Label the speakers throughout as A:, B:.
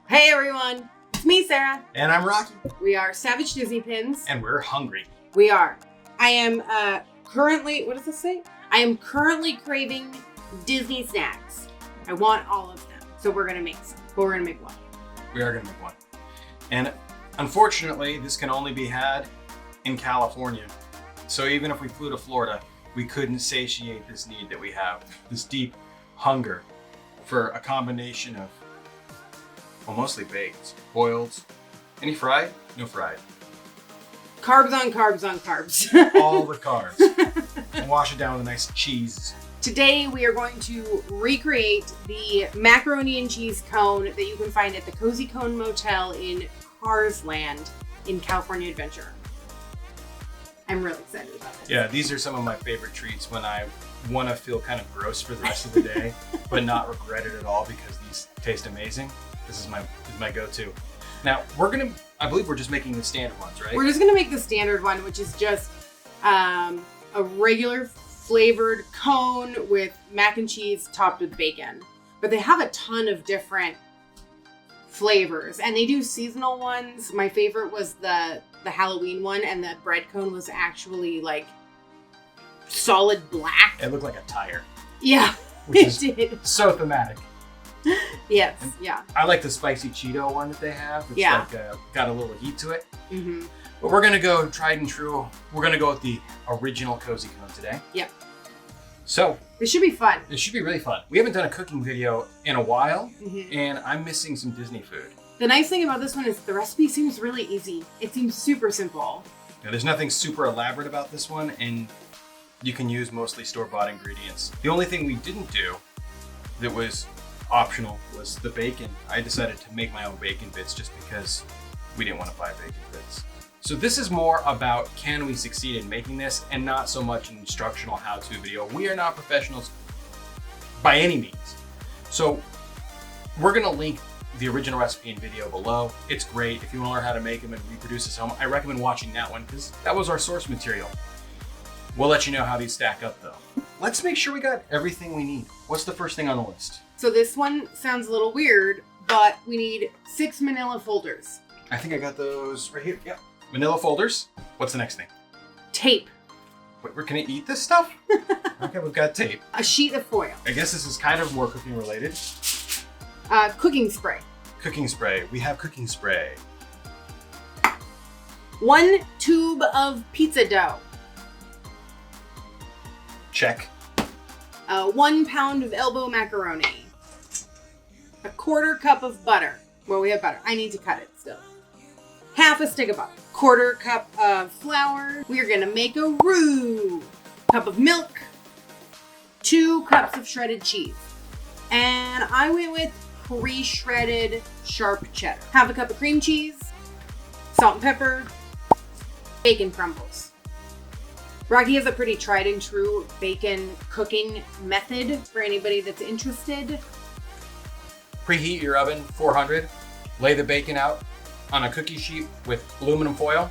A: Hey everyone, it's me, Sarah.
B: And I'm Rocky.
A: We are SavageDisneyPins.
B: And we're hungry.
A: We are. I am currently, what does this say? I am currently craving Disney snacks. I want all of them. So we're gonna make some, but we're gonna make one.
B: We are gonna make one. And unfortunately, this can only be had in California. So even if we flew to Florida, we couldn't satiate this need that we have, this deep hunger for a combination of, well, mostly baked, boiled. Any fried? No fried.
A: Carbs on carbs on carbs.
B: All the carbs. And wash it down with a nice cheese.
A: Today we are going to recreate the macaroni and cheese cone that you can find at the Cozy Cone Motel in Cars Land in California Adventure. I'm really excited about this.
B: Yeah, these are some of my favorite treats when I want to feel kind of gross for the rest of the day, but not regret it at all because these taste amazing. This is my go-to. Now I believe we're just making the standard ones, right?
A: We're just gonna make the standard one, which is just a regular flavored cone with mac and cheese topped with bacon. But they have a ton of different flavors, and they do seasonal ones. My favorite was the Halloween one, and the bread cone was actually like solid black.
B: It looked like a tire.
A: Yeah,
B: which
A: it did.
B: So thematic.
A: Yes, yeah.
B: I like the spicy Cheeto one that they have. It's
A: yeah.
B: Got a little heat to it.
A: Mm-hmm.
B: But we're gonna go tried and true. We're gonna go with the original Cozy Cone today.
A: Yep.
B: So
A: this should be fun.
B: It should be really fun. We haven't done a cooking video in a while,
A: mm-hmm.
B: and I'm missing some Disney food.
A: The nice thing about this one is the recipe seems really easy. It seems super simple.
B: Now, there's nothing super elaborate about this one, and you can use mostly store-bought ingredients. The only thing we didn't do that was optional was the bacon. I decided to make my own bacon bits just because we didn't want to buy bacon bits. So this is more about can we succeed in making this and not so much an instructional how-to video. We are not professionals by any means. So we're gonna link the original recipe and video below. It's great. If you want to learn how to make them and reproduce this home, I recommend watching that one because that was our source material. We'll let you know how these stack up though. Let's make sure we got everything we need. What's the first thing on the list?
A: So this one sounds a little weird, but we need 6 manila folders.
B: I think I got those right here. Yep. Manila folders. What's the next thing?
A: Tape.
B: Wait, we're gonna eat this stuff? Okay, we've got tape.
A: A sheet of foil.
B: I guess this is kind of more cooking related.
A: Cooking spray.
B: Cooking spray. We have cooking spray.
A: 1 tube of pizza dough.
B: Check.
A: 1 pound of elbow macaroni. 1/4 cup of butter. Well, we have butter. I need to cut it still. 1/2 stick of butter. 1/4 cup of flour. We are gonna make a roux. Cup of milk. 2 cups of shredded cheese. And I went with pre-shredded sharp cheddar. 1/2 cup of cream cheese. Salt and pepper. Bacon crumbles. Rocky has a pretty tried and true bacon cooking method for anybody that's interested.
B: Preheat your oven 400. Lay the bacon out on a cookie sheet with aluminum foil.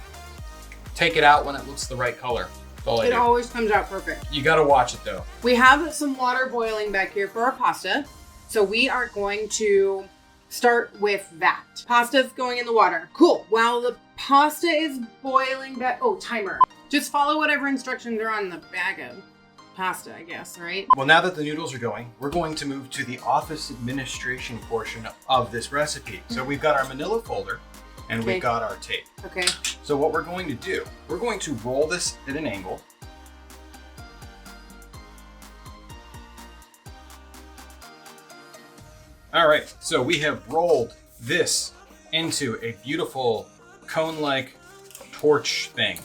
B: Take it out when it looks the right color. That's all I do.
A: It always comes out perfect.
B: You gotta watch it though.
A: We have some water boiling back here for our pasta. So we are going to start with that. Pasta's going in the water. Cool. While the pasta is boiling back, oh, timer. Just follow whatever instructions are on the bag of pasta, I guess, right?
B: Well, now that the noodles are going, we're going to move to the office administration portion of this recipe. So we've got our manila folder and we've got our tape.
A: Okay.
B: So what we're going to do, we're going to roll this at an angle. All right, so we have rolled this into a beautiful cone-like torch thing.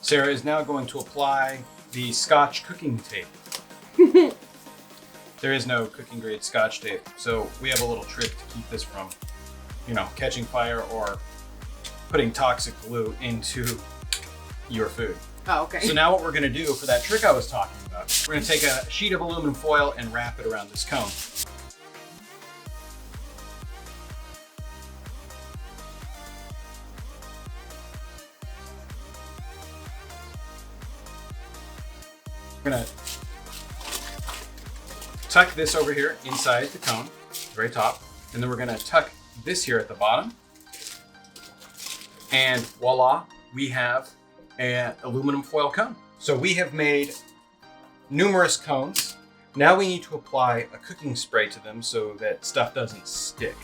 B: Sarah is now going to apply the Scotch cooking tape. There is no cooking grade Scotch tape, so we have a little trick to keep this from, catching fire or putting toxic glue into your food.
A: Oh, okay.
B: So now what we're gonna do for that trick I was talking about, we're gonna take a sheet of aluminum foil and wrap it around this cone. We're gonna tuck this over here inside the cone, very top, and then we're gonna tuck this here at the bottom. And voila, we have an aluminum foil cone. So we have made numerous cones. Now we need to apply a cooking spray to them so that stuff doesn't stick.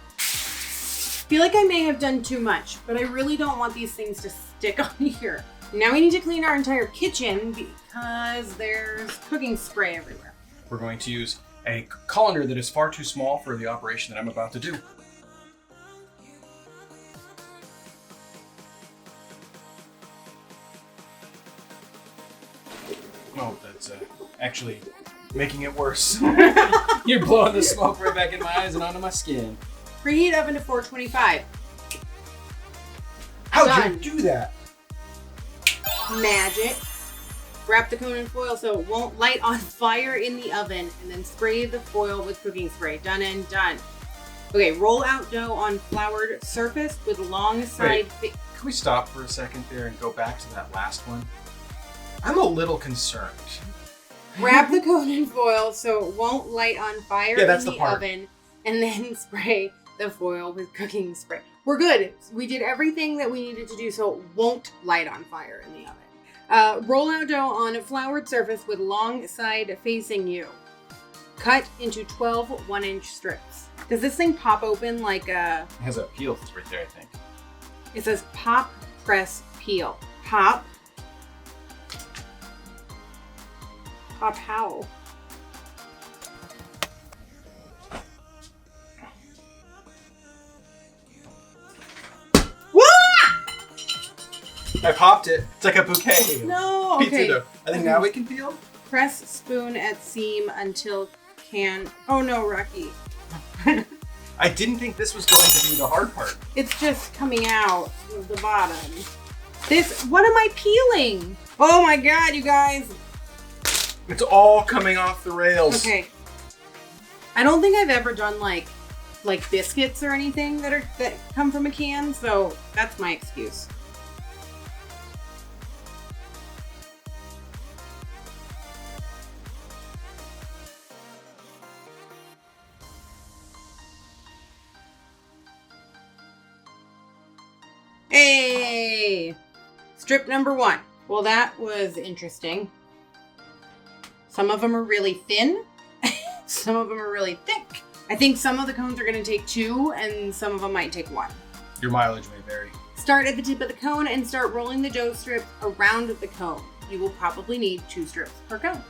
A: I feel like I may have done too much, but I really don't want these things to stick on here. Now we need to clean our entire kitchen because there's cooking spray everywhere.
B: We're going to use a colander that is far too small for the operation that I'm about to do. Oh, that's actually making it worse. You're blowing the smoke right back in my eyes and onto my skin.
A: Preheat oven to 425.
B: How'd
A: Done.
B: you do that?
A: Magic. Wrap the cone in foil so it won't light on fire in the oven, and then spray the foil with cooking spray. Done and done. Okay, roll out dough on floured surface with long side.
B: Can we stop for a second there and go back to that last one? I'm a little concerned.
A: Wrap the cone in foil so it won't light on fire in
B: that's
A: the
B: the part.
A: oven, and then spray the foil with cooking spray. We're good. We did everything that we needed to do so it won't light on fire in the oven. Roll out dough on a floured surface with long side facing you. Cut into 12 1-inch strips. Does this thing pop open like a...
B: It has a peel right there, I think.
A: It says pop, press, peel. Pop. Pop how?
B: I popped it. It's like a bouquet.
A: No,
B: Pizza
A: okay.
B: dough. I think now we can peel.
A: Press spoon at seam until can... Oh no, Rocky.
B: I didn't think this was going to be the hard part.
A: It's just coming out of the bottom. What am I peeling? Oh my god, you guys.
B: It's all coming off the rails.
A: Okay. I don't think I've ever done like biscuits or anything that come from a can, so that's my excuse. Hey! Strip number 1. Well, that was interesting. Some of them are really thin. Some of them are really thick. I think some of the cones are going to take 2 and some of them might take 1.
B: Your mileage may vary.
A: Start at the tip of the cone and start rolling the dough strip around the cone. You will probably need 2 strips per cone.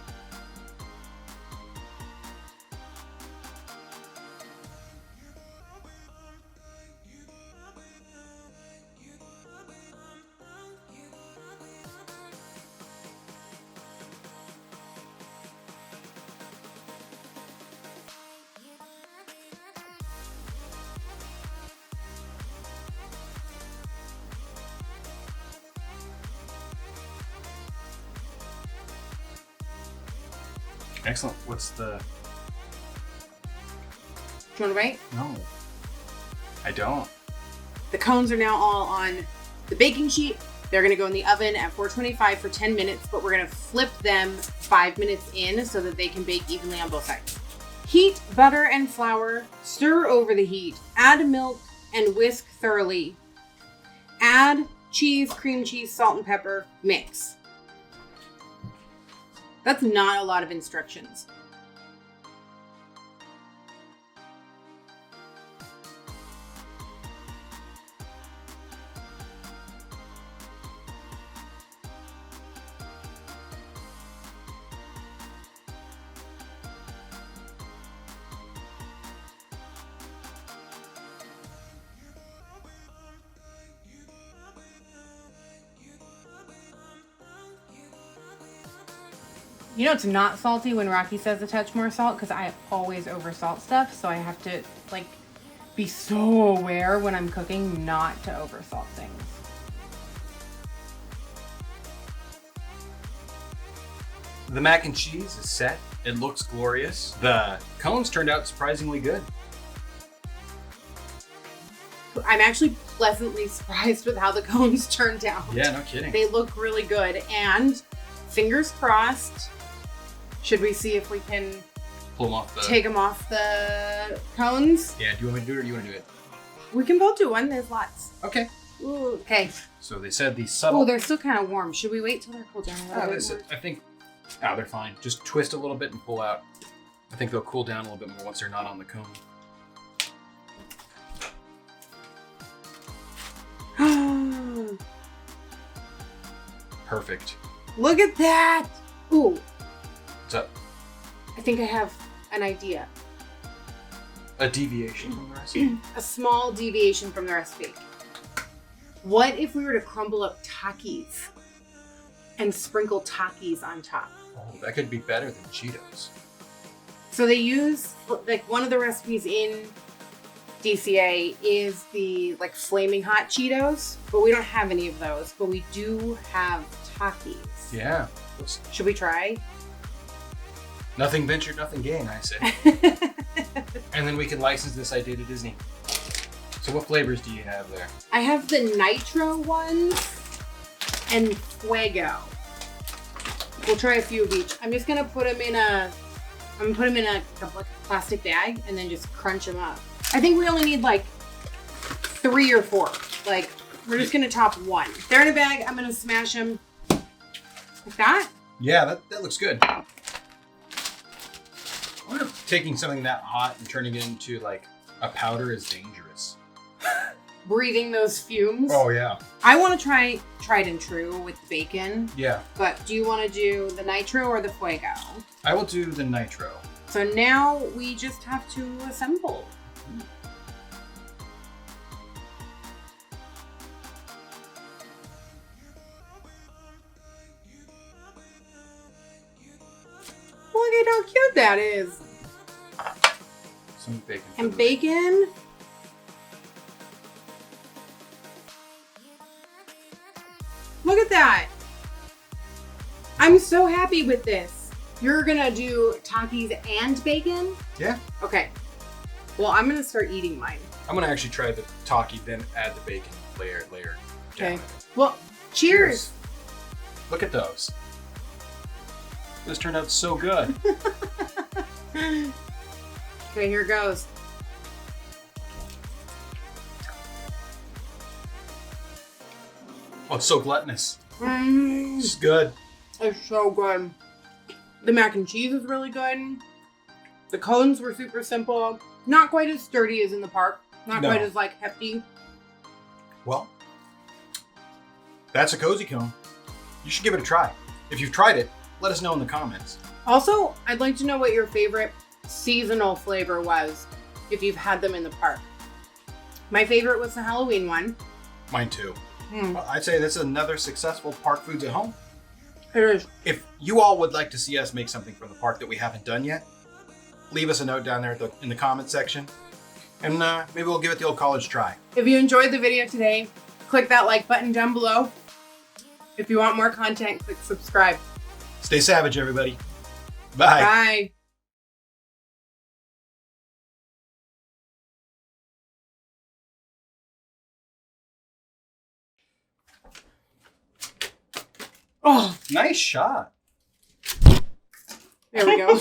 B: Excellent. What's the...
A: Do you want to write?
B: No. I don't.
A: The cones are now all on the baking sheet. They're going to go in the oven at 425 for 10 minutes, but we're going to flip them 5 minutes in so that they can bake evenly on both sides. Heat butter and flour, stir over the heat, add milk and whisk thoroughly. Add cheese, cream cheese, salt and pepper, mix. That's not a lot of instructions. You know it's not salty when Rocky says a touch more salt because I always oversalt stuff, so I have to be so aware when I'm cooking not to oversalt things.
B: The mac and cheese is set. It looks glorious. The cones turned out surprisingly good.
A: I'm actually pleasantly surprised with how the cones turned out.
B: Yeah, no kidding.
A: They look really good, and fingers crossed, Should we see if we can
B: pull them off
A: take them off the cones?
B: Yeah, do you want me to do it or do you want to do it?
A: We can both do one. There's lots.
B: Okay.
A: Ooh, okay.
B: So they said the subtle...
A: Oh, they're still kind of warm. Should we wait till they're cooled down a little bit?
B: I think... Oh, they're fine. Just twist a little bit and pull out. I think they'll cool down a little bit more once they're not on the cone. Perfect.
A: Look at that! Ooh.
B: What's up?
A: I think I have an idea.
B: A deviation from the recipe?
A: A small deviation from the recipe. What if we were to crumble up Takis and sprinkle Takis on top?
B: Oh, that could be better than Cheetos.
A: So they use, like, one of the recipes in DCA is the, like, flaming hot Cheetos, but we don't have any of those, but we do have Takis.
B: Yeah.
A: Should we try?
B: Nothing ventured, nothing gained, I say. And then we can license this idea to Disney. So what flavors do you have there?
A: I have the nitro ones and fuego. We'll try a few of each. I'm just gonna put them in a, like a plastic bag and then just crunch them up. I think we only need like 3 or 4. Like, we're just gonna top one. They're in a bag. I'm gonna smash them like that.
B: Yeah, that looks good. I wonder if taking something that hot and turning it into like a powder is dangerous.
A: Breathing those fumes.
B: Oh yeah.
A: I want to try tried and true with bacon.
B: Yeah. But
A: do you want to do the nitro or the fuego?
B: I will do the nitro.
A: So now we just have to assemble. Look at how cute that is.
B: Some bacon.
A: And bacon. Look at that. I'm so happy with this. You're gonna do Takis and bacon?
B: Yeah.
A: Okay. Well, I'm gonna start eating mine.
B: I'm gonna actually try the Taki, then add the bacon layer.
A: Okay. Well, cheers.
B: Look at those. This turned out so good.
A: Okay, here goes.
B: Oh, it's so gluttonous. It's good.
A: It's so good. The mac and cheese is really good. The cones were super simple. Not quite as sturdy as in the park. Not quite as, like, hefty.
B: Well, that's a cozy cone. You should give it a try. If you've tried it, let us know in the comments.
A: Also, I'd like to know what your favorite seasonal flavor was if you've had them in the park. My favorite was the Halloween one.
B: Mine too. Well, I'd say this is another successful Park Foods at Home.
A: It is.
B: If you all would like to see us make something from the park that we haven't done yet, leave us a note down there in the comment section, and maybe we'll give it the old college try.
A: If you enjoyed the video today, click that like button down below. If you want more content, click subscribe.
B: Stay savage, everybody. Bye.
A: Bye. Oh,
B: nice shot.
A: There we go.